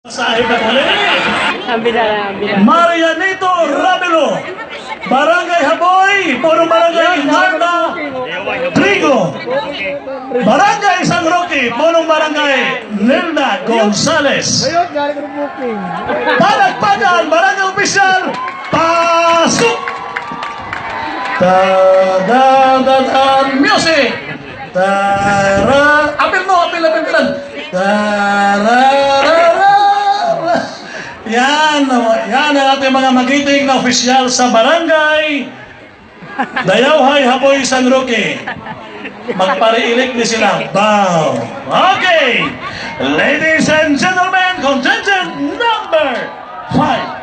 Sahib na muli. Ambila. Marianito Ramelo, Barangay Jaboy, Puro Barangay Narda, Trigo, Barangay San Roque, Puro Barangay Nelda Gonzales. Palagpagan, Barangay Opisyal, pasok! Tadadadad, music! Tara, apil mo, apil. Yan ang ating mga magiting na opisyal sa barangay Dayaohay, Jaboy, San Roque. Magpariilik ni sila. Bow. Okay. Ladies and gentlemen, contingent number 5.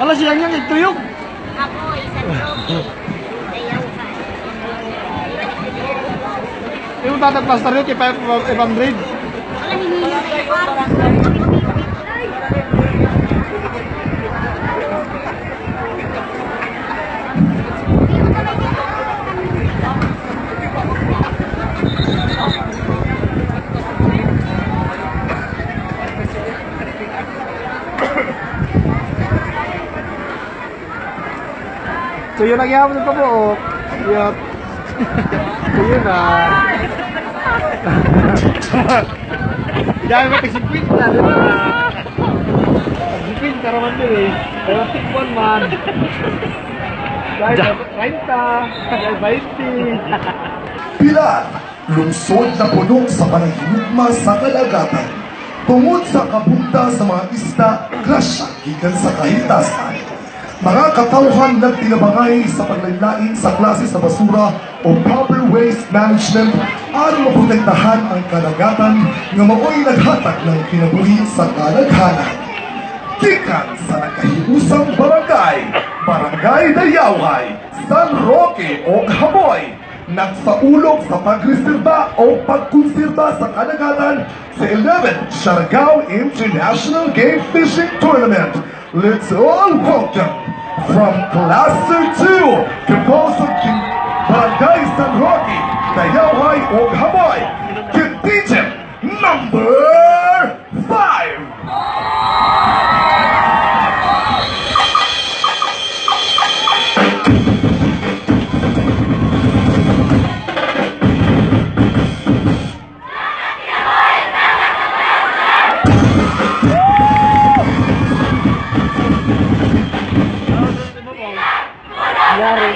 Ala siyang yang ituyog. Ako, isang Roque. Dayaohay. Yung tatagpas tayo kay 500. Wala So yun ang yaman ng pabuok. Yun. So yun na. Diyan may tig-sipwit na. Tig-sipwit ka naman din eh. Pero tikwan man. Dahil 30. Dahil 20. Pilar, lungsod na puno sa panaginugma sa kalagatan. Tungod sa kabunta sa mga isda, grasya gikan sa kahitasan. Mga katauhan nagtinabangay sa paglain sa klase sa basura o proper waste management aron maprotektahan ang kalagatan nga mao'y naghatag ng kinabuhi sa kalaghanan. Gekan sa nakahiusang barangay, Barangay Dayaohay, San Roque o Jaboy, nagsaulog sa pagreserba o pagkonserba sa kalagatan sa 11th Siargao International Game Fishing Tournament. Let's all welcome from Cluster 2, composed of Barangay San Roque, Dayaohay o Jaboy, contingent number 5. Yari.